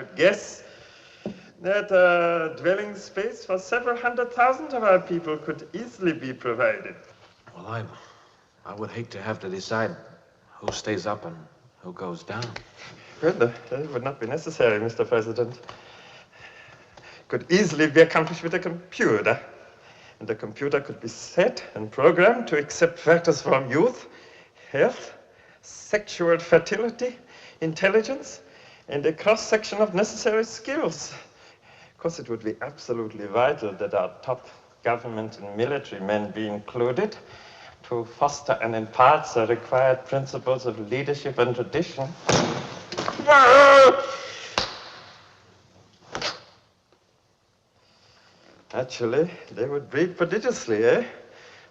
would guess that a dwelling space for several 100,000 of our people could easily be provided. Well, I would hate to have to decide who stays up and who goes down. Well, that would not be necessary, Mr. President. Could easily be accomplished with a computer. And the computer could be set and programmed to accept factors from youth, health, sexual fertility, intelligence, and a cross-section of necessary skills. Of course, it would be absolutely vital that our top government and military men be included to foster and impart the required principles of leadership and tradition. Actually, they would breed prodigiously, eh?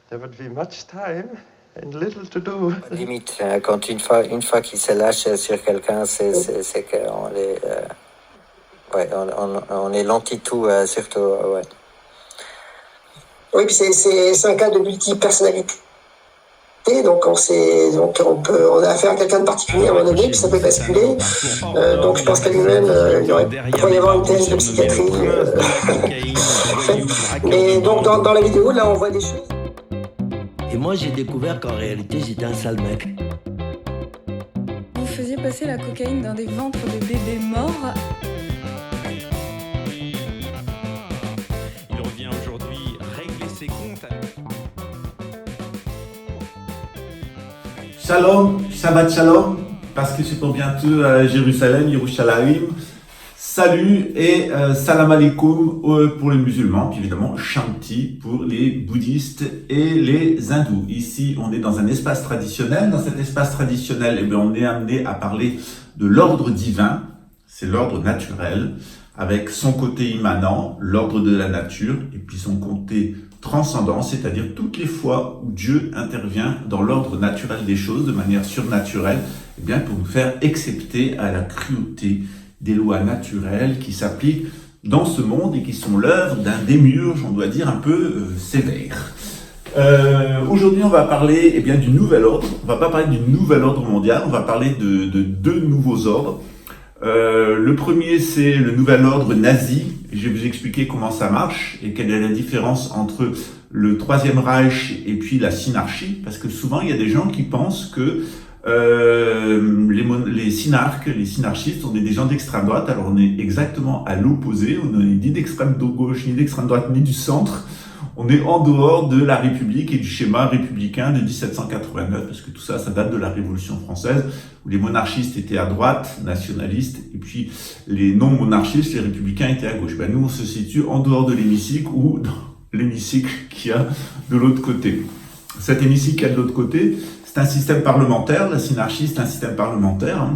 There would be much time and little to do. Limite, quand une fois qu'il se lâche sur quelqu'un, c'est qu'on est, on est l'anti-tout, surtout, ouais. Oui, puis c'est un cas de multipersonnalité. Donc on a affaire à quelqu'un de particulier à un moment donné, puis ça peut basculer. Donc je pense qu'à lui-même, il pourrait y avoir une thèse de psychiatrie. Mais donc dans la vidéo, là, on voit des choses. Et moi, j'ai découvert qu'en réalité, j'étais un sale mec. Vous faisiez passer la cocaïne dans des ventres de bébés morts. Il revient aujourd'hui régler ses comptes. Shalom, Shabbat Shalom, parce que c'est pour bientôt à Jérusalem, Yerushalayim. Salut et salam alaikum pour les musulmans, puis évidemment Shanti pour les bouddhistes et les hindous. Ici, on est dans un espace traditionnel. Dans cet espace traditionnel, eh bien, on est amené à parler de l'ordre divin, c'est l'ordre naturel, avec son côté immanent, l'ordre de la nature, et puis son côté transcendant, c'est-à-dire toutes les fois où Dieu intervient dans l'ordre naturel des choses, de manière surnaturelle, eh bien, pour nous faire excepter à la cruauté des lois naturelles qui s'appliquent dans ce monde et qui sont l'œuvre d'un démiurge, on doit dire, un peu sévère. Aujourd'hui, on va parler eh bien, du nouvel ordre. On va pas parler du nouvel ordre mondial, on va parler de deux nouveaux ordres. Le premier, c'est le nouvel ordre nazi. Je vais vous expliquer comment ça marche et quelle est la différence entre le Troisième Reich et puis la synarchie. Parce que souvent, il y a des gens qui pensent que les synarques, les synarchistes, on est des gens d'extrême droite. Alors on est exactement à l'opposé. On n'est ni d'extrême gauche, ni d'extrême droite, ni du centre. On est en dehors de la République et du schéma républicain de 1789, parce que tout ça, ça date de la Révolution française, où les monarchistes étaient à droite, nationalistes, et puis les non-monarchistes, les républicains, étaient à gauche. Ben, nous, on se situe en dehors de l'hémicycle ou dans l'hémicycle qu'il y a de l'autre côté. Cet hémicycle qu'il y a de l'autre côté, c'est un système parlementaire. La synarchie, c'est un système parlementaire.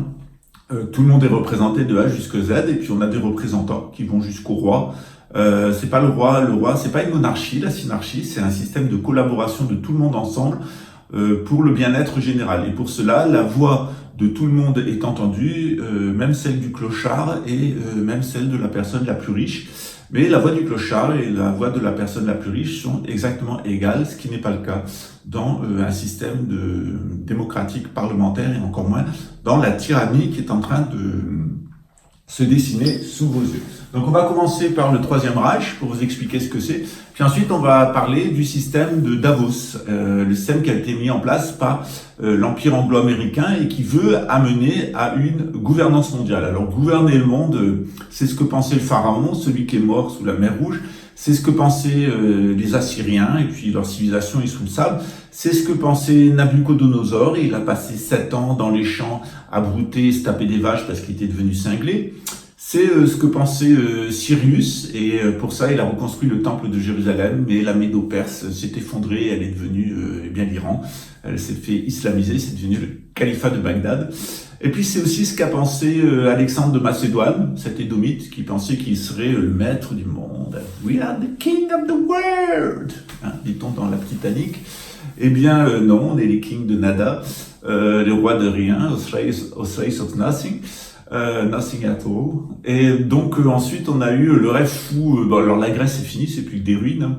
Tout le monde est représenté de A jusqu'à Z, et puis on a des représentants qui vont jusqu'au roi. C'est pas le roi, c'est pas une monarchie. La synarchie, c'est un système de collaboration de tout le monde ensemble pour le bien-être général. Et pour cela, la voix de tout le monde est entendue, même celle du clochard et même celle de la personne la plus riche. Mais la voix du clochard et la voix de la personne la plus riche sont exactement égales, ce qui n'est pas le cas dans un système démocratique parlementaire et encore moins dans la tyrannie qui est en train de se dessiner sous vos yeux. Donc on va commencer par le Troisième Reich pour vous expliquer ce que c'est. Puis ensuite on va parler du système de Davos, le système qui a été mis en place par l'Empire anglo-américain et qui veut amener à une gouvernance mondiale. Alors gouverner le monde, c'est ce que pensait le pharaon, celui qui est mort sous la mer Rouge. C'est ce que pensaient les Assyriens et puis leur civilisation est sous le sable. C'est ce que pensait Nabucodonosor. Il a passé 7 ans dans les champs à brouter et se taper des vaches parce qu'il était devenu cinglé. C'est ce que pensait Cyrus et pour ça il a reconstruit le temple de Jérusalem, mais la Médo-Perse s'est effondrée, elle est devenue l'Iran. Elle s'est fait islamiser, c'est devenu le califat de Bagdad. Et puis c'est aussi ce qu'a pensé Alexandre de Macédoine, cet édomite qui pensait qu'il serait le maître du monde. We are the king of the world, hein, dit-on dans la Titanic. Eh bien non, on est les kings de nada, les rois de rien, Osiris of nothing. Nothing at all. Et donc ensuite on a eu le rêve fou, bon alors la Grèce c'est fini, c'est plus que des ruines.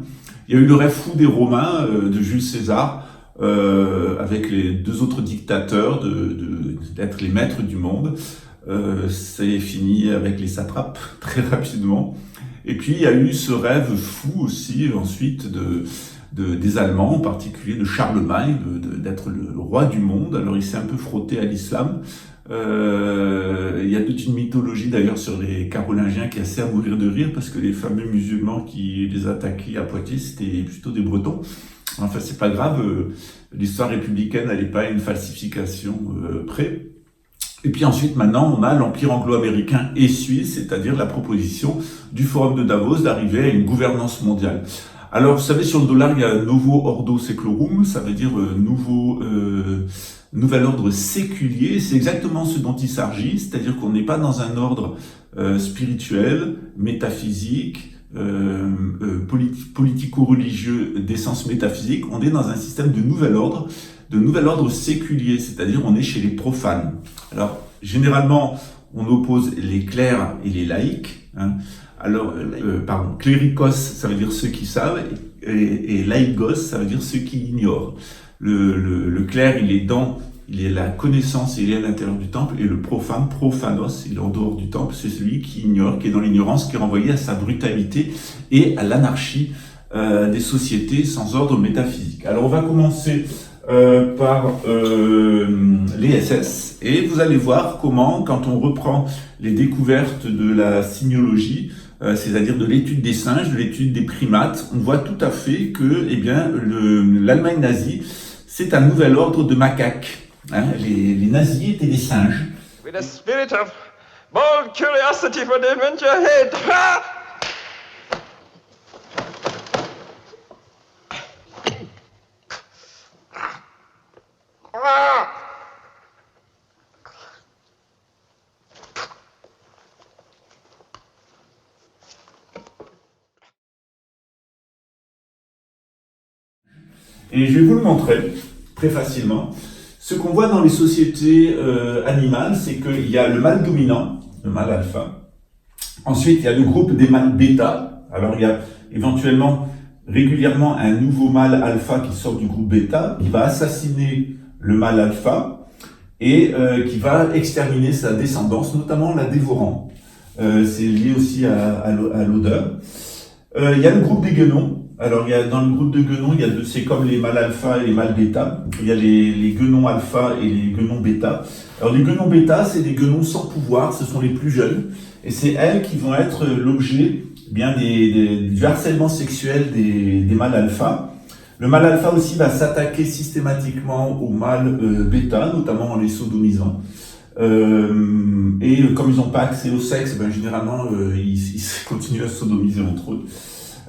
Il y a eu le rêve fou des Romains, de Jules César, avec les deux autres dictateurs, d'être les maîtres du monde. c'est fini avec les satrapes très rapidement. Et puis il y a eu ce rêve fou aussi ensuite des Allemands, en particulier de Charlemagne, d'être le roi du monde. Alors il s'est un peu frotté à l'islam. Il y a toute une mythologie d'ailleurs sur les Carolingiens qui est assez à mourir de rire, parce que les fameux musulmans qui les attaquaient à Poitiers, c'était plutôt des Bretons. Enfin, c'est pas grave, l'histoire républicaine, elle n'est pas à une falsification près. Et puis ensuite, maintenant, on a l'empire anglo-américain et suisse, c'est-à-dire la proposition du Forum de Davos d'arriver à une gouvernance mondiale. Alors, vous savez, sur le dollar, il y a Novo Ordo Seclorum, ça veut dire nouvel ordre séculier. C'est exactement ce dont il s'agit, c'est-à-dire qu'on n'est pas dans un ordre spirituel, métaphysique, politico-religieux d'essence métaphysique. On est dans un système de nouvel ordre séculier, c'est-à-dire on est chez les profanes. Alors, généralement, on oppose les clercs et les laïcs. Alors, cléricos, ça veut dire ceux qui savent, et laïkos, ça veut dire ceux qui ignorent. Le clerc, il est la connaissance, il est à l'intérieur du temple, et le profane, profanos, il est en dehors du temple, c'est celui qui ignore, qui est dans l'ignorance, qui est renvoyé à sa brutalité et à l'anarchie des sociétés sans ordre métaphysique. Alors, on va commencer par les SS, et vous allez voir comment, quand on reprend les découvertes de la signologie, c'est-à-dire de l'étude des singes, de l'étude des primates, on voit tout à fait que, l'Allemagne nazie, c'est un nouvel ordre de macaques. Les nazis étaient des singes. With a spirit of bold curiosity for the adventure ahead. Ha! Et je vais vous le montrer très facilement. Ce qu'on voit dans les sociétés animales, c'est qu'il y a le mâle dominant, le mâle alpha. Ensuite, il y a le groupe des mâles bêta. Alors, il y a éventuellement, régulièrement, un nouveau mâle alpha qui sort du groupe bêta, qui va assassiner le mâle alpha et qui va exterminer sa descendance, notamment la dévorant. C'est lié aussi à l'odeur. Il y a le groupe des guenons. Alors, dans le groupe de guenons, c'est comme les mâles alpha et les mâles bêta. Il y a les guenons alpha et les guenons bêta. Alors, les guenons bêta, c'est des guenons sans pouvoir, ce sont les plus jeunes. Et c'est elles qui vont être l'objet du harcèlement sexuel des mâles alpha. Le mâle alpha aussi va s'attaquer systématiquement aux mâles bêta, notamment en les sodomisant. Et comme ils n'ont pas accès au sexe, généralement, ils continuent à se sodomiser entre eux.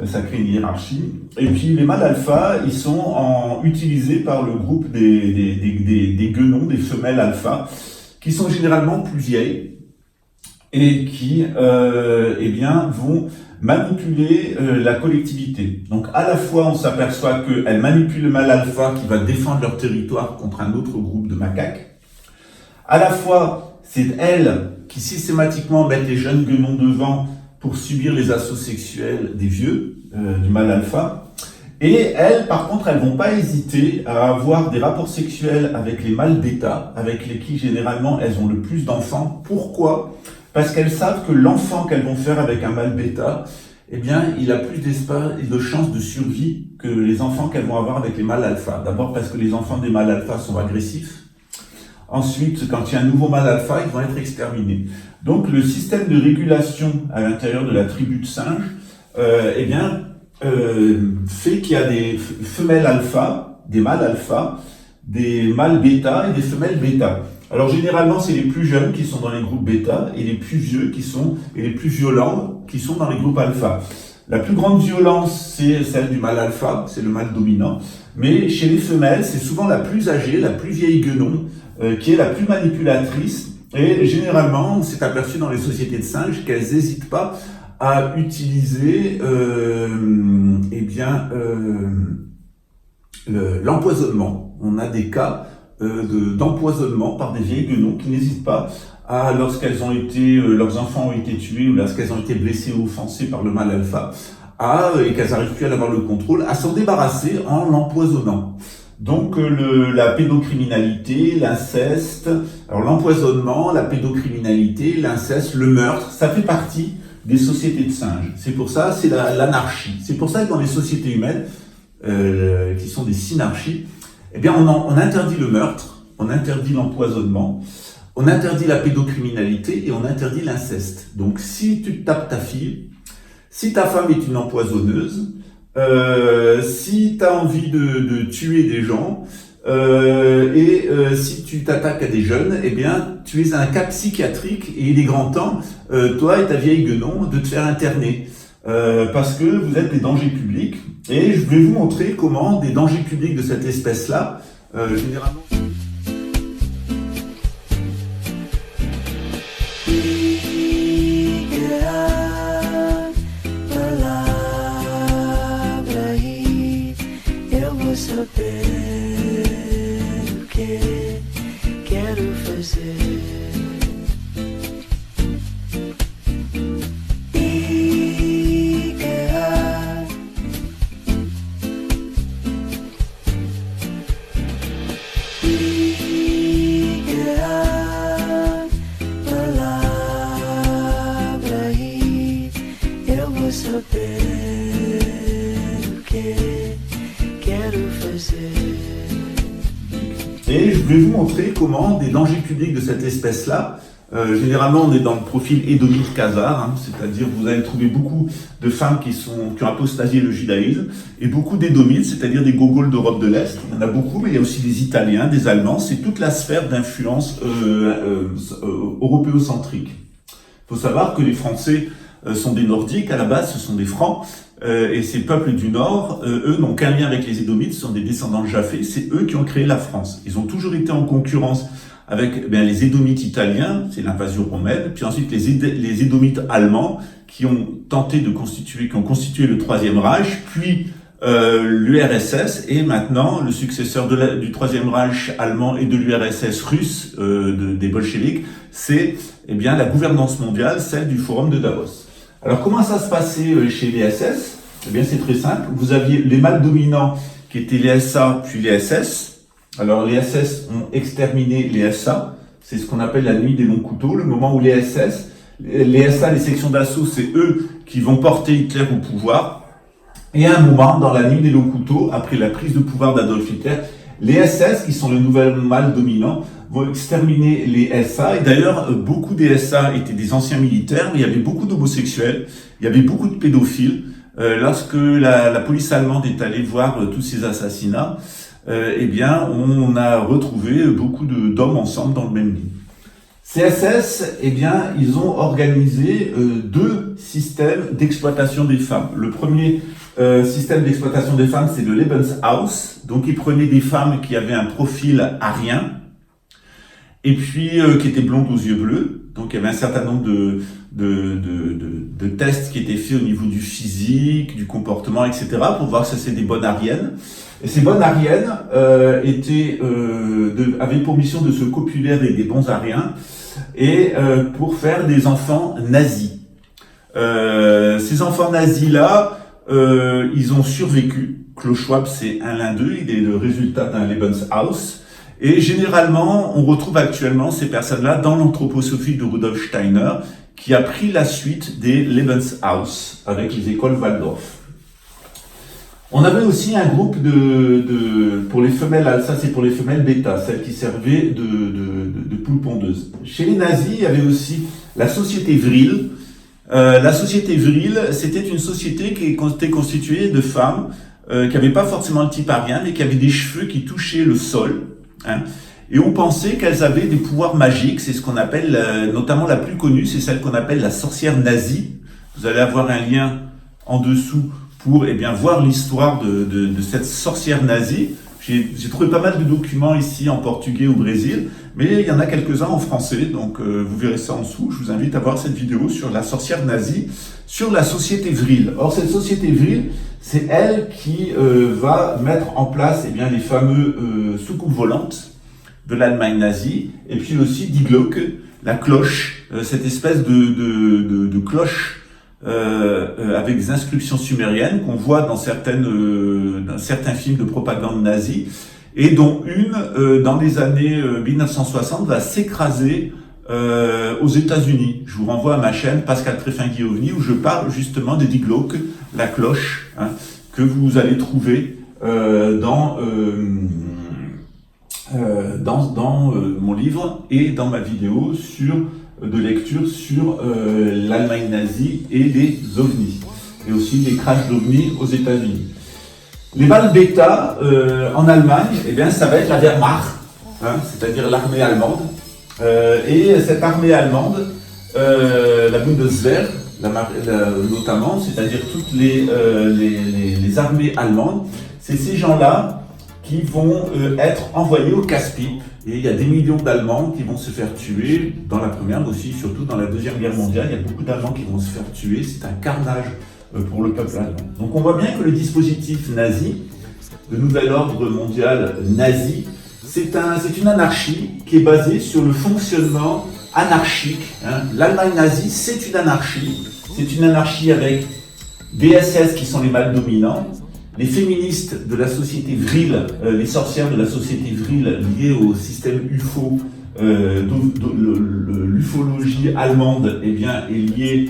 Ça crée une hiérarchie. Et puis les mâles alpha, ils sont utilisés par le groupe des guenons, des femelles alpha, qui sont généralement plus vieilles et qui vont manipuler la collectivité. Donc à la fois on s'aperçoit qu'elles manipulent le mâle alpha qui va défendre leur territoire contre un autre groupe de macaques. À la fois c'est elles qui systématiquement mettent les jeunes guenons devant pour subir les assauts sexuels des vieux, du mâle alpha. Et elles, par contre, elles vont pas hésiter à avoir des rapports sexuels avec les mâles bêta, avec qui généralement elles ont le plus d'enfants. Pourquoi ? Parce qu'elles savent que l'enfant qu'elles vont faire avec un mâle bêta, il a plus d'espace et de chances de survie que les enfants qu'elles vont avoir avec les mâles alpha. D'abord parce que les enfants des mâles alpha sont agressifs. Ensuite, quand il y a un nouveau mâle alpha, ils vont être exterminés. Donc, le système de régulation à l'intérieur de la tribu de singes, fait qu'il y a des femelles alpha, des mâles alpha, des mâles bêta et des femelles bêta. Alors, généralement, c'est les plus jeunes qui sont dans les groupes bêta et les plus vieux et les plus violents qui sont dans les groupes alpha. La plus grande violence, c'est celle du mâle alpha, c'est le mâle dominant. Mais chez les femelles, c'est souvent la plus âgée, la plus vieille guenon, qui est la plus manipulatrice. Et généralement, on s'est aperçu dans les sociétés de singes qu'elles n'hésitent pas à utiliser l'empoisonnement. On a des cas d'empoisonnement par des vieilles guenons qui n'hésitent pas à, lorsqu'elles ont été, leurs enfants ont été tués ou lorsqu'elles ont été blessées ou offensées par le mâle alpha, et qu'elles n'arrivent plus à avoir le contrôle, à s'en débarrasser en l'empoisonnant. Donc la pédocriminalité, l'inceste, alors l'empoisonnement, la pédocriminalité, l'inceste, le meurtre, ça fait partie des sociétés de singes. C'est pour ça, c'est l'anarchie. C'est pour ça que dans les sociétés humaines, qui sont des synarchies, eh bien on interdit le meurtre, on interdit l'empoisonnement, on interdit la pédocriminalité et on interdit l'inceste. Donc si tu tapes ta fille, si ta femme est une empoisonneuse, si tu as envie de tuer des gens, si tu t'attaques à des jeunes, eh bien, tu es un cas psychiatrique et il est grand temps, toi et ta vieille guenon, de te faire interner. Parce que vous êtes des dangers publics. Et je vais vous montrer comment des dangers publics de cette espèce-là, généralement... Et je vais vous montrer comment des dangers publics de cette espèce-là, généralement on est dans le profil édomite khazar, c'est-à-dire vous allez trouver beaucoup de femmes qui ont apostasié le judaïsme, et beaucoup d'édomites, c'est-à-dire des gogols d'Europe de l'Est. Il y en a beaucoup, mais il y a aussi des Italiens, des Allemands, c'est toute la sphère d'influence européocentrique. Il faut savoir que les Français sont des Nordiques, à la base ce sont des Francs, et ces peuples du Nord, eux n'ont qu'un lien avec les Édomites, ce sont des descendants de Japhé, c'est eux qui ont créé la France. Ils ont toujours été en concurrence avec les Édomites italiens, c'est l'invasion romaine, puis ensuite les Édomites allemands qui ont tenté de constituer, qui ont constitué le Troisième Reich, puis l'URSS, et maintenant le successeur du Troisième Reich allemand et de l'URSS russe, des bolcheviks, c'est la gouvernance mondiale, celle du Forum de Davos. Alors comment ça se passait chez les SS? Eh bien c'est très simple, vous aviez les mâles dominants qui étaient les SA puis les SS. Alors les SS ont exterminé les SA, c'est ce qu'on appelle la nuit des longs couteaux, le moment où les SA, les sections d'assaut, c'est eux qui vont porter Hitler au pouvoir. Et à un moment, dans la nuit des longs couteaux, après la prise de pouvoir d'Adolf Hitler, les SS, qui sont le nouvel mâle dominant, vont exterminer les SA. Et d'ailleurs, beaucoup des SA étaient des anciens militaires, mais il y avait beaucoup d'homosexuels, il y avait beaucoup de pédophiles. Lorsque la police allemande est allée voir tous ces assassinats, on a retrouvé beaucoup d'hommes ensemble dans le même lit. Ces SS, ils ont organisé deux systèmes d'exploitation des femmes. Le premier système d'exploitation des femmes, c'est le Lebenshaus. Donc, ils prenaient des femmes qui avaient un profil arien, et puis qui étaient blondes aux yeux bleus. Donc, il y avait un certain nombre de tests qui étaient faits au niveau du physique, du comportement, etc., pour voir si c'est des bonnes ariennes. Et ces bonnes ariennes avaient pour mission de se copuler avec des bons ariens et pour faire des enfants nazis. Ces enfants nazis-là, ils ont survécu. Klaus Schwab, c'est un l'un d'eux, il est le résultat d'un Lebenshaus. Et généralement, on retrouve actuellement ces personnes-là dans l'anthroposophie de Rudolf Steiner, qui a pris la suite des Lebenshaus avec les écoles Waldorf. On avait aussi un groupe pour les femelles, ça c'est pour les femelles bêta, celles qui servaient de poules pondeuses. Chez les nazis, il y avait aussi la société Vril. La société Vril, c'était une société qui était constituée de femmes qui n'avaient pas forcément le type arien, mais qui avaient des cheveux qui touchaient le sol. Et on pensait qu'elles avaient des pouvoirs magiques, c'est ce qu'on appelle, notamment la plus connue, c'est celle qu'on appelle la sorcière nazie. Vous allez avoir un lien en dessous pour voir l'histoire de cette sorcière nazie. J'ai trouvé pas mal de documents ici en portugais au Brésil, mais il y en a quelques-uns en français, donc vous verrez ça en dessous. Je vous invite à voir cette vidéo sur la sorcière nazie, sur la société Vril. Or, cette société Vril, c'est elle qui va mettre en place les fameux soucoupes volantes de l'Allemagne nazie, et puis aussi Die Glocke, la cloche, cette espèce de cloche avec des inscriptions sumériennes qu'on voit dans certains films de propagande nazie. et dont une, dans les années 1960, va s'écraser aux États-Unis. Je vous renvoie à ma chaîne Pascal Tréfinguet-OVNI où je parle justement de Die Glocke, la cloche, hein, que vous allez trouver dans mon livre et dans ma vidéo de lecture sur l'Allemagne nazie et les ovnis, et aussi les crashs d'ovnis aux États-Unis. Les balles bêta en Allemagne, eh bien, ça va être la Wehrmacht, hein, c'est-à-dire l'armée allemande. Et cette armée allemande, la Bundeswehr, notamment, c'est-à-dire toutes les armées allemandes, c'est ces gens-là qui vont être envoyés au casse-pipe. Et il y a des millions d'Allemands qui vont se faire tuer dans la Première, mais aussi surtout dans la Deuxième Guerre mondiale. Il y a beaucoup d'Allemands qui vont se faire tuer. C'est un carnage pour le peuple allemand. Donc on voit bien que le dispositif nazi, le nouvel ordre mondial nazi, c'est une anarchie qui est basée sur le fonctionnement anarchique. Hein. L'Allemagne nazie, c'est une anarchie. C'est une anarchie avec des SS qui sont les mâles dominants, les féministes de la société vril, les sorcières de la société vril liées au système UFO, l'ufologie allemande, eh bien, est liée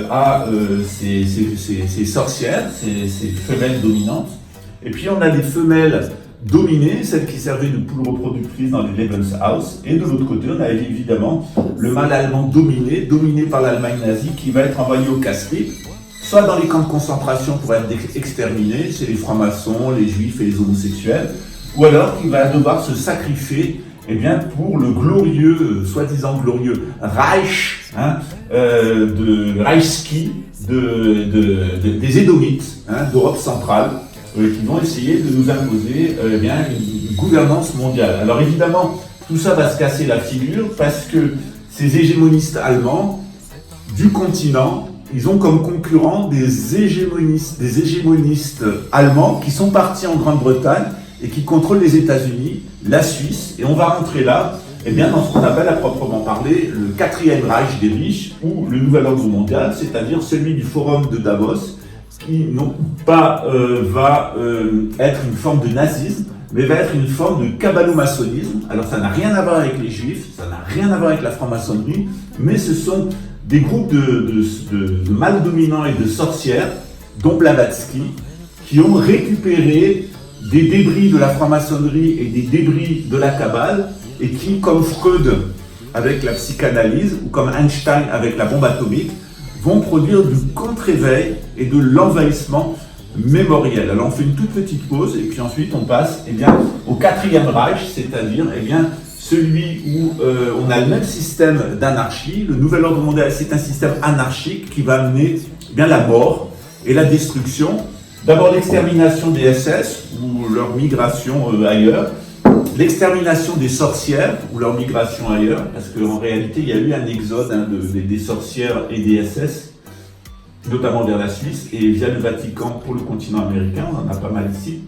à ces sorcières, ces femelles dominantes. Et puis on a les femelles dominées, celles qui servaient de poules reproductrices dans les Lebenshaus. Et de l'autre côté, on a évidemment le mâle allemand dominé par l'Allemagne nazie, qui va être envoyé au casse-pipe, soit dans les camps de concentration pour être exterminé, c'est les francs-maçons, les juifs et les homosexuels, ou alors il va devoir se sacrifier eh bien, pour le glorieux, soi-disant glorieux Reich, hein, de Reichski, des Édomites, hein, d'Europe centrale, qui vont essayer de nous imposer eh bien, une gouvernance mondiale. Alors évidemment, tout ça va se casser la figure parce que ces hégémonistes allemands du continent, ils ont comme concurrents des hégémonistes allemands qui sont partis en Grande-Bretagne et qui contrôlent les États-Unis, la Suisse, et on va rentrer là, eh bien, dans ce qu'on appelle à proprement parler le quatrième Reich des riches ou le nouvel ordre mondial, c'est-à-dire celui du Forum de Davos, qui non pas va être une forme de nazisme, mais va être une forme de kabbalo-maçonnisme. Alors ça n'a rien à voir avec les juifs, ça n'a rien à voir avec la franc-maçonnerie, mais ce sont des groupes de mâles dominants et de sorcières, dont Blavatsky, qui ont récupéré des débris de la franc-maçonnerie et des débris de la Kabbale, et qui, comme Freud avec la psychanalyse, ou comme Einstein avec la bombe atomique, vont produire du contre-éveil et de l'envahissement mémoriel. Alors on fait une toute petite pause, et puis ensuite on passe eh bien, au quatrième Reich, c'est-à-dire eh bien, celui où on a le même système d'anarchie. Le nouvel ordre mondial, c'est un système anarchique qui va amener eh bien, la mort et la destruction. D'abord l'extermination des SS ou leur migration ailleurs, l'extermination des sorcières ou leur migration ailleurs, parce qu'en réalité il y a eu un exode des sorcières et des SS, notamment vers la Suisse et via le Vatican pour le continent américain, on en a pas mal ici.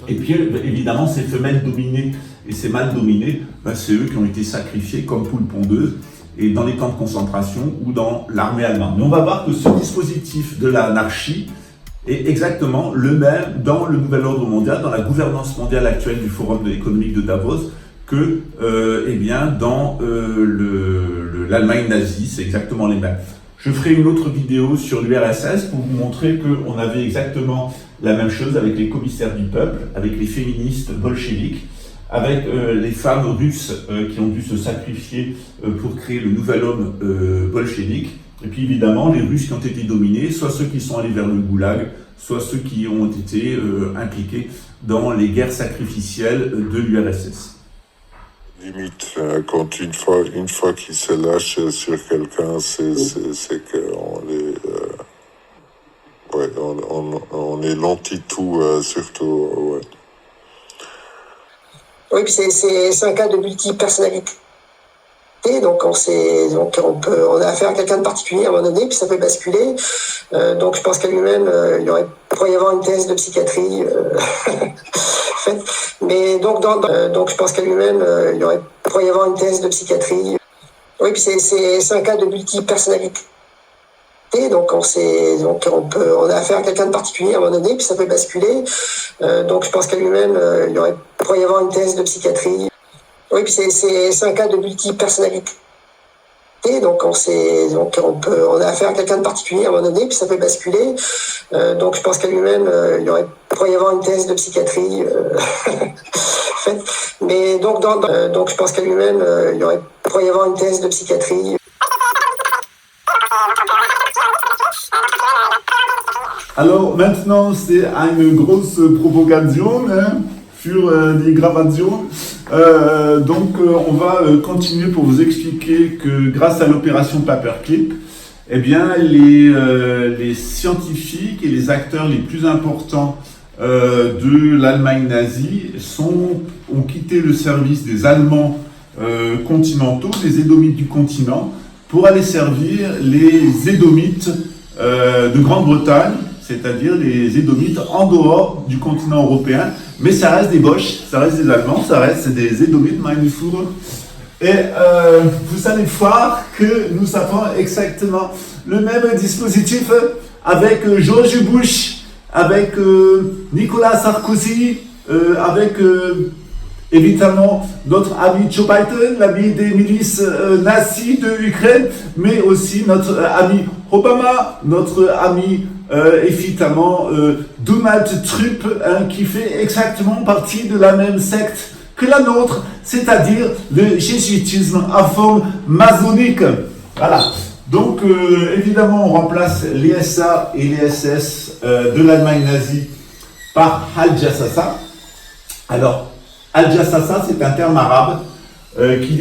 Et puis évidemment ces femelles dominées et ces mâles dominés, ben, c'est eux qui ont été sacrifiés comme poules pondeuses et dans les camps de concentration ou dans l'armée allemande. Mais on va voir que ce dispositif de l'anarchie est exactement le même dans le nouvel ordre mondial, dans la gouvernance mondiale actuelle du Forum économique de Davos, que eh bien, dans l'Allemagne nazie, c'est exactement les mêmes. Je ferai une autre vidéo sur l'URSS pour vous montrer qu'on avait exactement la même chose avec les commissaires du peuple, avec les féministes bolcheviques, avec les femmes russes qui ont dû se sacrifier pour créer le nouvel homme bolchevique. Et puis évidemment, les Russes qui ont été dominés, soit ceux qui sont allés vers le goulag, soit ceux qui ont été impliqués dans les guerres sacrificielles de l'URSS. Limite, quand une fois qu'ils se lâchent sur quelqu'un, c'est qu'on on est l'anti-tout, surtout. Ouais. Oui, puis c'est un cas de multipersonnalité. Donc on a affaire à quelqu'un de particulier à un moment donné, puis ça peut basculer. Donc je pense qu'à lui-même, il pourrait y avoir une thèse de psychiatrie faite. Mais donc je pense qu'à lui-même, il pourrait y avoir une thèse de psychiatrie. Oui, puis c'est un cas de multipersonnalité. Donc on a affaire à quelqu'un de particulier à un moment donné, puis ça peut basculer. Donc je pense qu'à lui-même, pourrait y avoir une thèse de psychiatrie. Oui, puis c'est un cas de multipersonnalité. Donc on a affaire à quelqu'un de particulier à un moment donné, puis ça peut basculer. Donc je pense qu'à lui-même, pourrait y avoir une thèse de psychiatrie faite. Mais donc je pense qu'à lui-même, pourrait y avoir une thèse de psychiatrie. Alors maintenant, c'est une grosse provocation sur des gravations. On va continuer pour vous expliquer que grâce à l'opération Paperclip, eh bien, les scientifiques et les acteurs les plus importants de l'Allemagne nazie ont quitté le service des Allemands continentaux, des Édomites du continent, pour aller servir les Édomites de Grande-Bretagne, c'est-à-dire les Édomites en dehors du continent européen, mais ça reste des Boches, ça reste des Allemands, ça reste des Édomites, meine Führer. Et vous allez voir que nous avons exactement le même dispositif avec George Bush, avec Nicolas Sarkozy, avec évidemment notre ami Joe Biden, l'ami des milices nazies de Ukraine, mais aussi notre ami Obama, notre ami évidemment Donald Trump, qui fait exactement partie de la même secte que la nôtre, c'est-à-dire le jésuitisme à forme masonique. Voilà. Donc évidemment on remplace les SA et les SS de l'Allemagne nazie par Al-Jassasa. Alors Al-Jassasa, c'est un terme arabe qui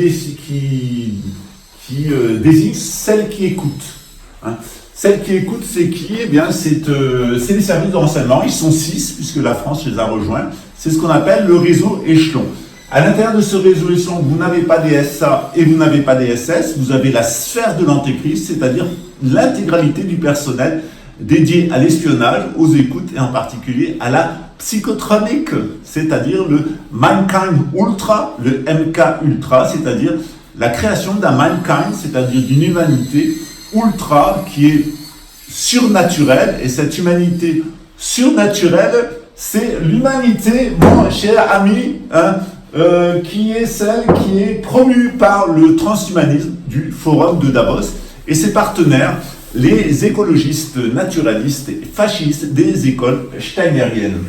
désigne celle qui écoute. Celle qui écoute, c'est qui? Eh bien, c'est les services de renseignement. Ils sont 6, puisque la France les a rejoints. C'est ce qu'on appelle le réseau échelon. À l'intérieur de ce réseau échelon, vous n'avez pas des SA et vous n'avez pas des SS. Vous avez la sphère de l'antéchrist, c'est-à-dire l'intégralité du personnel dédié à l'espionnage, aux écoutes et en particulier à la psychotronique, c'est-à-dire le Mankind Ultra, le MK Ultra, c'est-à-dire la création d'un Mankind, c'est-à-dire d'une humanité ultra qui est surnaturelle. Et cette humanité surnaturelle, c'est l'humanité, mon cher ami, qui est celle qui est promue par le transhumanisme du Forum de Davos et ses partenaires, les écologistes, naturalistes et fascistes des écoles steinériennes.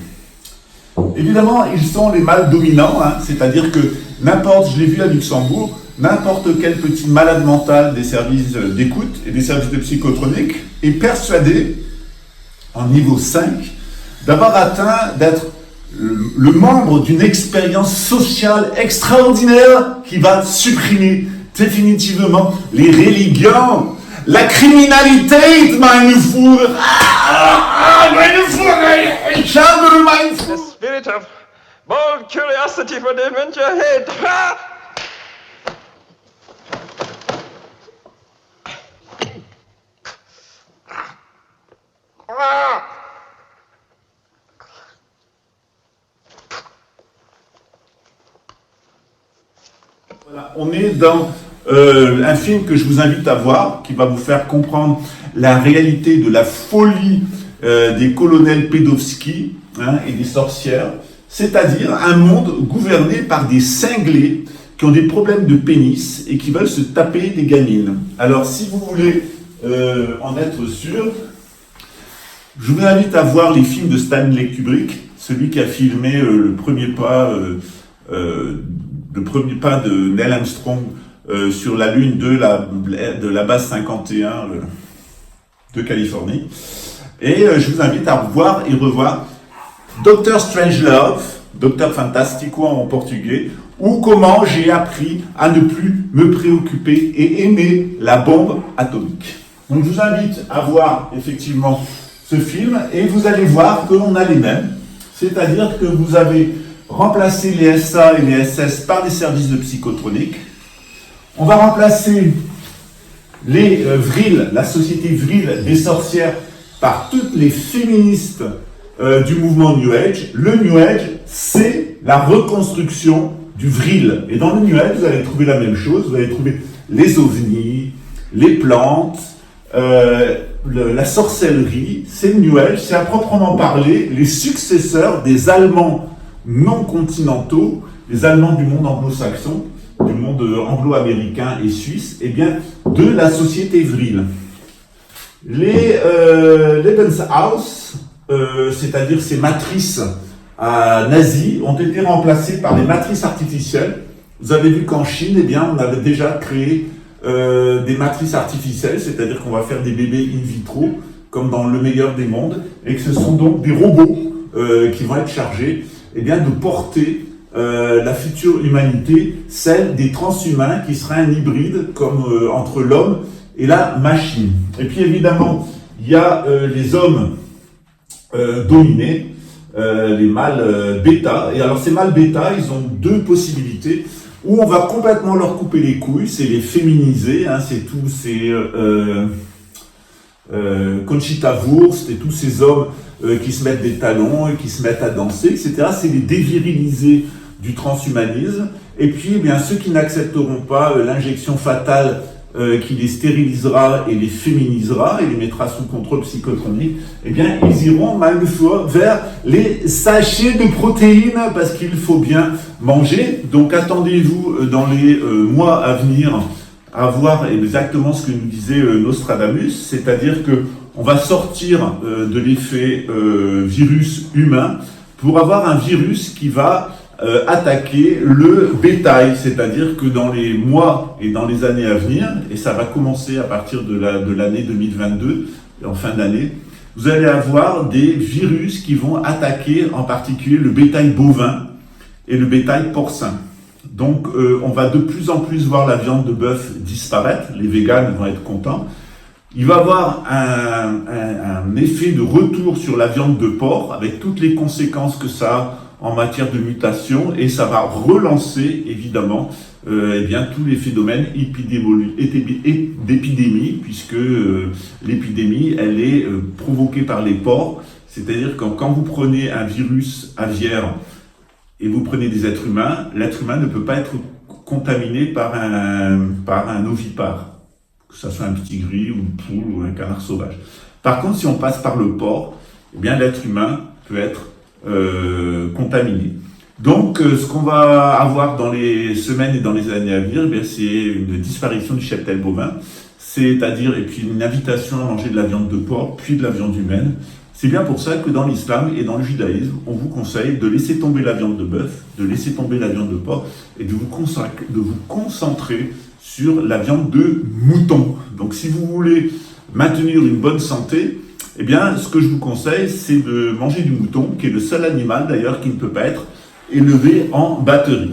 Évidemment, ils sont les mâles dominants, c'est-à-dire que je l'ai vu à Luxembourg, n'importe quel petit malade mental des services d'écoute et des services de psychotronique est persuadé, en niveau 5, d'avoir atteint d'être le membre d'une expérience sociale extraordinaire qui va supprimer définitivement les religions, la criminalité, meine Führer. Meine Führer, ich habe mein Führer. The spirit of bold curiosity for the adventure ahead. Voilà, on est dans un film que je vous invite à voir, qui va vous faire comprendre la réalité de la folie des colonels Pédovski et des sorcières, c'est-à-dire un monde gouverné par des cinglés qui ont des problèmes de pénis et qui veulent se taper des gamines. Alors si vous voulez en être sûr, je vous invite à voir les films de Stanley Kubrick, celui qui a filmé le premier pas de Neil Armstrong sur la Lune de la base 51 de Californie. Et je vous invite à voir et revoir Dr. Strangelove, Dr. Fantastico en portugais, ou comment j'ai appris à ne plus me préoccuper et aimer la bombe atomique. Donc je vous invite à voir effectivement ce film et vous allez voir que l'on a les mêmes, c'est-à-dire que vous avez remplacé les SA et les SS par des services de psychotronique. On va remplacer les Vril, la société Vril des sorcières, par toutes les féministes du mouvement New Age. Le New Age, c'est la reconstruction du Vril. Et dans le New Age, vous allez trouver la même chose. Vous allez trouver les ovnis, les plantes, la sorcellerie, c'est le New Age, c'est à proprement parler les successeurs des Allemands non continentaux, les Allemands du monde anglo-saxon, du monde anglo-américain et suisse, et bien de la société vril. Les Lebenshaus, c'est-à-dire ces matrices nazies, ont été remplacées par des matrices artificielles. Vous avez vu qu'en Chine, eh bien, on avait déjà créé des matrices artificielles, c'est-à-dire qu'on va faire des bébés in vitro, comme dans le meilleur des mondes, et que ce sont donc des robots qui vont être chargés eh bien, de porter la future humanité, celle des transhumains, qui sera un hybride comme entre l'homme et la machine. Et puis évidemment, il y a les hommes dominés, les mâles bêta. Et alors ces mâles bêta, ils ont deux possibilités. Où on va complètement leur couper les couilles, c'est les féminiser, hein, c'est tous ces Conchita Wurst et tous ces hommes qui se mettent des talons et qui se mettent à danser, etc. C'est les déviriliser du transhumanisme. Et puis, eh bien, ceux qui n'accepteront pas l'injection fatale qui les stérilisera et les féminisera et les mettra sous contrôle psychotronique, eh bien, ils iront malgré vers les sachets de protéines parce qu'il faut bien manger. Donc, attendez-vous dans les mois à venir à voir exactement ce que nous disait Nostradamus, c'est-à-dire que on va sortir de l'effet virus humain pour avoir un virus qui va attaquer le bétail, c'est-à-dire que dans les mois et dans les années à venir, et ça va commencer à partir de l'année 2022, en fin d'année, vous allez avoir des virus qui vont attaquer en particulier le bétail bovin et le bétail porcin. Donc on va de plus en plus voir la viande de bœuf disparaître, les véganes vont être contents. Il va y avoir un effet de retour sur la viande de porc avec toutes les conséquences que ça a en matière de mutation, et ça va relancer évidemment eh bien, tous les phénomènes d'épidémie, puisque l'épidémie elle est provoquée par les porcs, c'est-à-dire que quand vous prenez un virus aviaire et vous prenez des êtres humains, l'être humain ne peut pas être contaminé par un ovipare, que ce soit un petit gris ou une poule ou un canard sauvage. Par contre, si on passe par le porc, eh bien l'être humain peut être contaminé. Donc, ce qu'on va avoir dans les semaines et dans les années à venir, eh bien, c'est une disparition du cheptel bovin, c'est-à-dire, et puis une invitation à manger de la viande de porc, puis de la viande humaine. C'est bien pour ça que dans l'islam et dans le judaïsme, on vous conseille de laisser tomber la viande de bœuf, de laisser tomber la viande de porc, et de vous concentrer sur la viande de mouton. Donc, si vous voulez maintenir une bonne santé, eh bien, ce que je vous conseille, c'est de manger du mouton, qui est le seul animal d'ailleurs qui ne peut pas être élevé en batterie.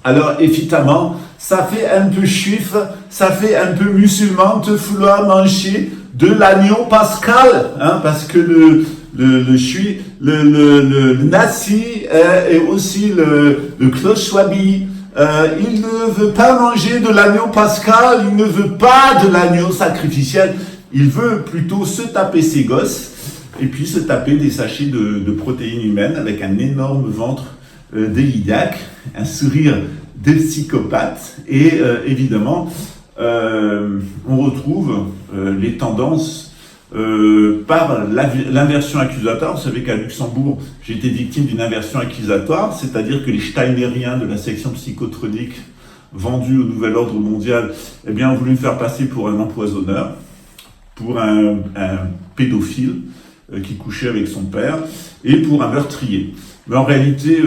Alors, évidemment, ça fait un peu juif, ça fait un peu musulman de vouloir manger de l'agneau pascal, hein, parce que le nazi et aussi le Klaus Schwab, il ne veut pas manger de l'agneau pascal, il ne veut pas de l'agneau sacrificiel. Il veut plutôt se taper ses gosses et puis se taper des sachets de protéines humaines avec un énorme ventre délidiaque, un sourire de psychopathe et évidemment on retrouve les tendances par l'inversion accusatoire. Vous savez qu'à Luxembourg, j'ai été victime d'une inversion accusatoire, c'est-à-dire que les steinériens de la section psychotronique vendus au Nouvel Ordre Mondial eh bien, ont voulu me faire passer pour un empoisonneur, pour un pédophile qui couchait avec son père, et pour un meurtrier. Mais en réalité,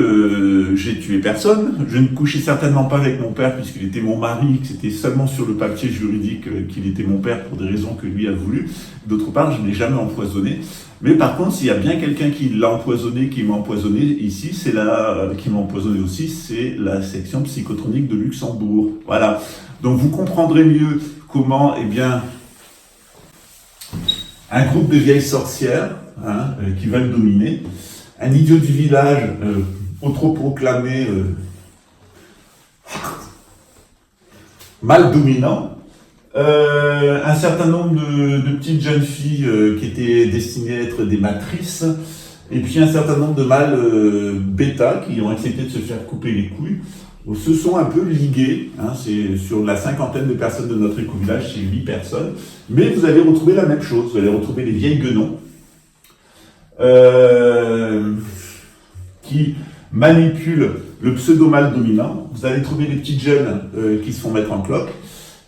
j'ai tué personne. Je ne couchais certainement pas avec mon père puisqu'il était mon mari, que c'était seulement sur le papier juridique qu'il était mon père pour des raisons que lui a voulu. D'autre part, je ne l'ai jamais empoisonné. Mais par contre, s'il y a bien quelqu'un qui l'a empoisonné, qui m'a empoisonné ici, qui m'a empoisonné aussi, c'est la section psychotronique de Luxembourg. Voilà. Donc vous comprendrez mieux comment, eh bien, un groupe de vieilles sorcières qui veulent dominer, un idiot du village autoproclamé mal dominant, un certain nombre de petites jeunes filles qui étaient destinées à être des matrices, et puis un certain nombre de mâles bêta qui ont accepté de se faire couper les couilles se sont un peu ligués. Hein, c'est sur la cinquantaine de personnes de notre éco-village, c'est 8 personnes. Mais vous allez retrouver la même chose. Vous allez retrouver les vieilles guenons qui manipulent le pseudo-mâle dominant. Vous allez trouver les petites jeunes qui se font mettre en cloque,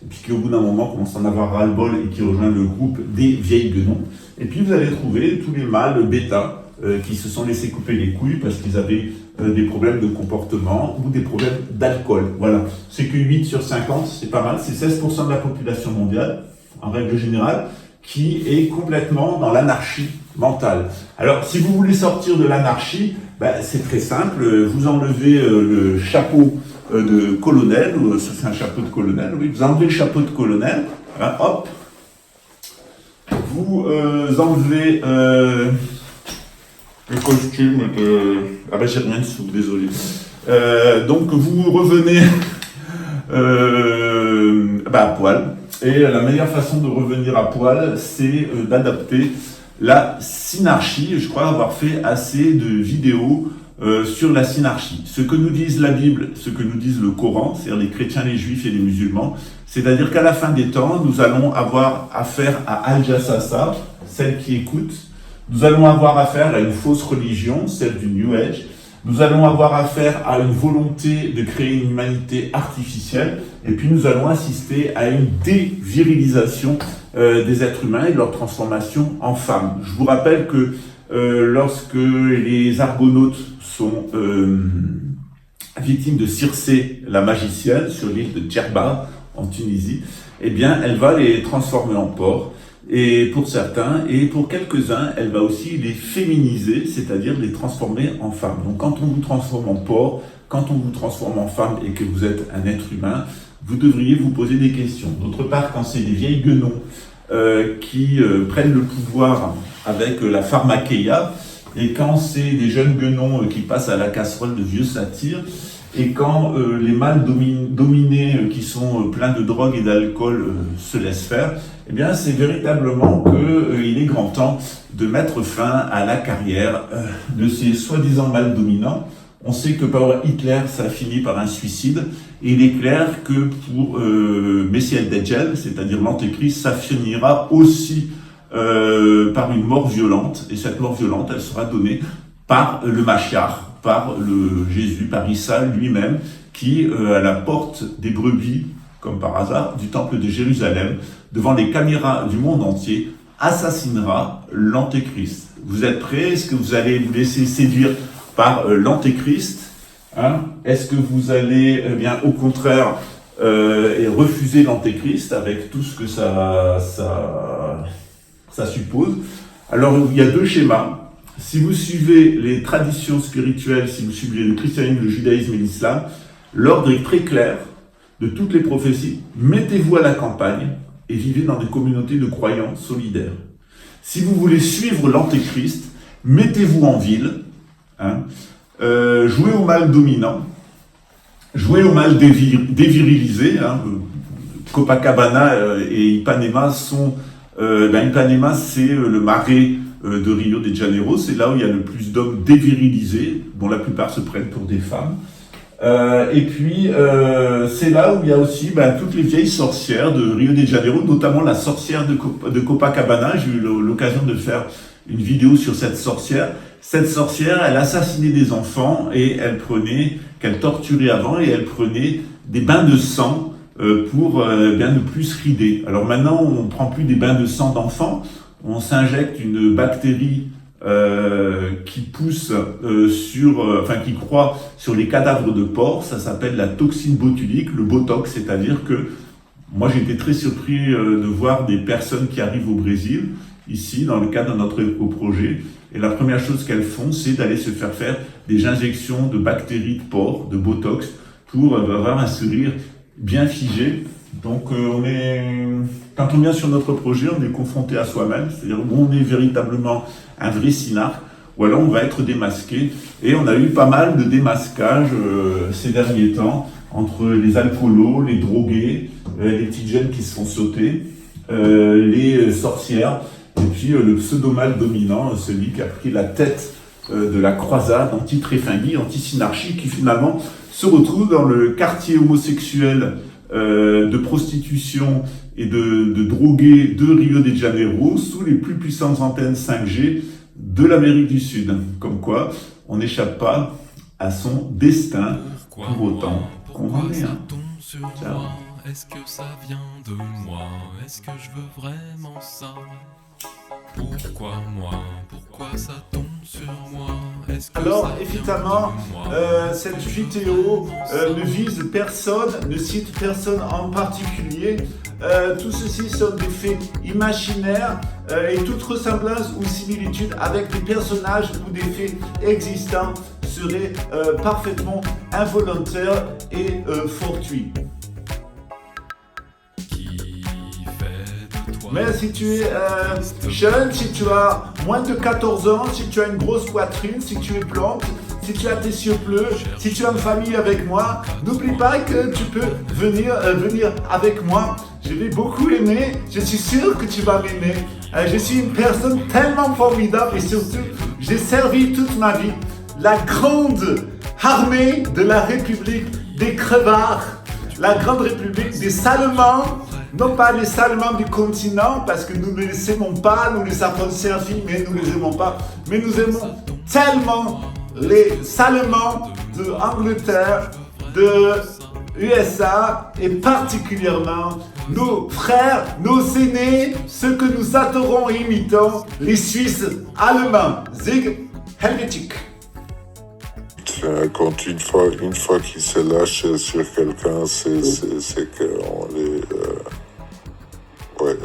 et puis qui au bout d'un moment commencent à en avoir ras-le-bol et qui rejoignent le groupe des vieilles guenons. Et puis vous allez trouver tous les mâles bêta qui se sont laissés couper les couilles parce qu'ils avaient des problèmes de comportement ou des problèmes d'alcool. Voilà, c'est que 8 sur 50, c'est pas mal, c'est 16% de la population mondiale, en règle générale, qui est complètement dans l'anarchie mentale. Alors, si vous voulez sortir de l'anarchie, c'est très simple, vous enlevez le chapeau de colonel, ça c'est un chapeau de colonel, oui, vous enlevez le chapeau de colonel, hein, hop, vous enlevez le costume de... Ah ben j'ai rien dessous, désolé. Donc vous revenez à poil, et la meilleure façon de revenir à poil, c'est d'adapter la synarchie. Je crois avoir fait assez de vidéos sur la synarchie. Ce que nous disent la Bible, ce que nous disent le Coran, c'est-à-dire les chrétiens, les juifs et les musulmans, c'est-à-dire qu'à la fin des temps, nous allons avoir affaire à Al-Jassasa, celle qui écoute. Nous allons avoir affaire à une fausse religion, celle du New Age. Nous allons avoir affaire à une volonté de créer une humanité artificielle. Et puis nous allons assister à une dévirilisation des êtres humains et de leur transformation en femmes. Je vous rappelle que lorsque les Argonautes sont victimes de Circé, la magicienne, sur l'île de Djerba, en Tunisie, eh bien, elle va les transformer en porcs. Et pour certains, et pour quelques-uns, elle va aussi les féminiser, c'est-à-dire les transformer en femmes. Donc quand on vous transforme en porc, quand on vous transforme en femme et que vous êtes un être humain, vous devriez vous poser des questions. D'autre part, quand c'est des vieilles guenons qui prennent le pouvoir avec la pharmakeia, et quand c'est des jeunes guenons qui passent à la casserole de vieux satyres, et quand les mâles dominés qui sont pleins de drogue et d'alcool se laissent faire, eh bien c'est véritablement qu'il est grand temps de mettre fin à la carrière de ces soi-disant mâles dominants. On sait que par Hitler, ça a fini par un suicide, et il est clair que pour Messie el-Dajjal, c'est-à-dire l'Antéchrist, ça finira aussi par une mort violente, et cette mort violente, elle sera donnée par le Mashiach, par le Jésus, par Issa lui-même, qui, à la porte des brebis, comme par hasard, du temple de Jérusalem, devant les caméras du monde entier, assassinera l'Antéchrist. Vous êtes prêts? Est-ce que vous allez vous laisser séduire par l'Antéchrist, hein? Est-ce que vous allez, eh bien, au contraire, refuser l'Antéchrist avec tout ce que ça suppose? Alors, il y a deux schémas. Si vous suivez les traditions spirituelles, si vous suivez le christianisme, le judaïsme et l'islam, l'ordre est très clair de toutes les prophéties. Mettez-vous à la campagne et vivez dans des communautés de croyants solidaires. Si vous voulez suivre l'Antéchrist, mettez-vous en ville, hein, jouez au mal dominant, jouez au mal dévirilisé. Hein. Copacabana et Ipanema sont... Ipanema, c'est le marais de Rio de Janeiro, c'est là où il y a le plus d'hommes dévirilisés, dont la plupart se prennent pour des femmes. Et puis, c'est là où il y a aussi toutes les vieilles sorcières de Rio de Janeiro, notamment la sorcière de Copacabana. J'ai eu l'occasion de faire une vidéo sur cette sorcière. Cette sorcière, elle assassinait des enfants et qu'elle torturait avant, et elle prenait des bains de sang pour bien ne plus se rider. Alors maintenant, on ne prend plus des bains de sang d'enfants, on s'injecte une bactérie qui pousse qui croît sur les cadavres de porcs. Ça s'appelle la toxine botulique, le botox, c'est-à-dire que moi j'ai été très surpris de voir des personnes qui arrivent au Brésil, ici, dans le cadre de notre éco-projet, et la première chose qu'elles font, c'est d'aller se faire des injections de bactéries de porc, de botox, pour avoir un sourire bien figé. Donc quand on vient sur notre projet, on est confronté à soi-même, c'est-à-dire on est véritablement un vrai synarque, ou alors on va être démasqué. Et on a eu pas mal de démasquages ces derniers temps, entre les alcoolos, les drogués, les petites jeunes qui se font sauter, les sorcières, et puis le pseudo-mâle dominant, celui qui a pris la tête de la croisade anti-tréfinguie, anti-synarchie, qui finalement se retrouvent dans le quartier homosexuel de prostitution et de drogués de Rio de Janeiro sous les plus puissantes antennes 5G de l'Amérique du Sud. Comme quoi, on n'échappe pas à son destin pour autant qu'on en est un. Ciao. Est-ce que ça vient de moi? Est-ce que je veux vraiment ça? Pourquoi moi? Pourquoi ça tombe sur moi? Alors, évidemment, cette vidéo ne vise personne, ne cite personne en particulier. Tout ceci sont des faits imaginaires et toute ressemblance ou similitude avec des personnages ou des faits existants serait parfaitement involontaire et fortuit. Mais si tu es jeune, si tu as moins de 14 ans, si tu as une grosse poitrine, si tu es blonde, si tu as tes yeux bleus, si tu as une famille avec moi, n'oublie pas que tu peux venir avec moi. Je vais beaucoup aimer, je suis sûr que tu vas m'aimer. Je suis une personne tellement formidable et surtout, j'ai servi toute ma vie la grande armée de la République des crevards, la grande République des Salemans. Non pas les Salemans du continent, parce que nous ne les aimons pas, nous les avons servis, mais nous ne les aimons pas. Mais nous aimons tellement les Salemans de Angleterre, de USA, et particulièrement nos frères, nos aînés, ceux que nous adorons et imitons, les Suisses allemands. Sieg Helvetic. Quand une fois qu'il se lâche sur quelqu'un, c'est qu'on les... ouais,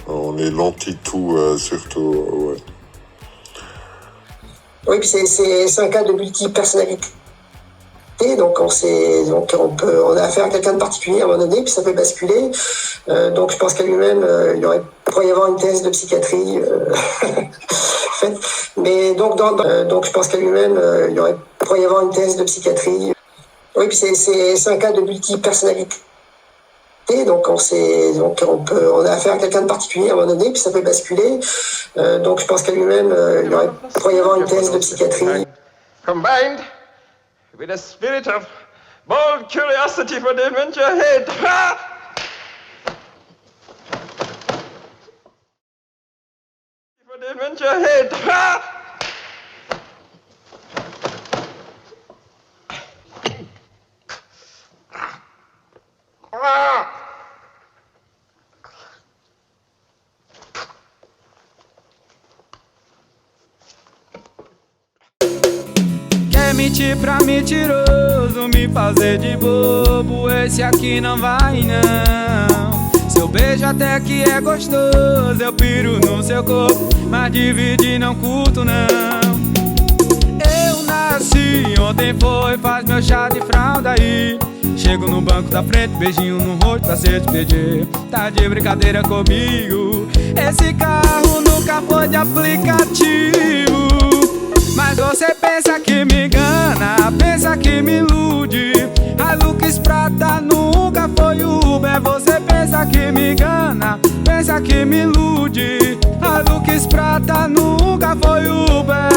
on est l'anti-tout, surtout, ouais. Oui, puis c'est un cas de multipersonnalité. Donc on a affaire à quelqu'un de particulier à un moment donné, puis ça peut basculer. Donc je pense qu'à lui-même, il pourrait y avoir une thèse de psychiatrie faite. Mais donc je pense qu'à lui-même, il pourrait y avoir une thèse de psychiatrie. Oui, puis c'est un cas de multipersonnalité. Donc on a affaire à quelqu'un de particulier à un moment donné, puis ça peut basculer. Donc je pense qu'à lui-même, il pourrait y avoir une thèse de psychiatrie. Combined with a spirit of bold curiosity for the adventure ahead. Ha! For the adventure ahead. Ha! Quer mentir pra mentiroso, me fazer de bobo, esse aqui não vai não. Seu beijo até que é gostoso, eu piro no seu corpo, mas dividir não curto não. Eu nasci, ontem foi, faz meu chá de fralda aí. Chego no banco da frente, beijinho no rosto pra se despedir. Tá de brincadeira comigo, esse carro nunca foi de aplicativo. Mas você pensa que me engana, pensa que me ilude. Hilux prata nunca foi Uber. Você pensa que me engana, pensa que me ilude. Hilux prata nunca foi Uber.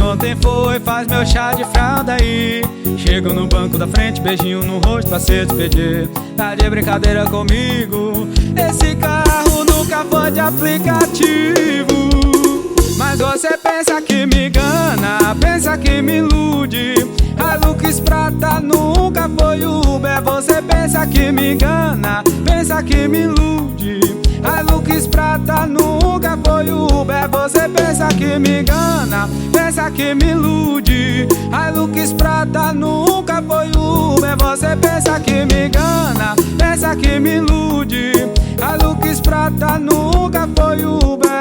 Ontem foi, faz meu chá de fralda aí. Chego no banco da frente, beijinho no rosto pra se despedir. Tá de brincadeira comigo, esse carro nunca foi de aplicativo. Mas você pensa que me engana, pensa que me ilude. Hilux prata nunca foi Uber. Você pensa que me engana, pensa que me ilude. Hilux prata nunca foi Uber. Você pensa que me engana, pensa que me ilude. Hilux prata nunca foi Uber. Você pensa que me engana, pensa que me ilude. Hilux prata nunca foi Uber.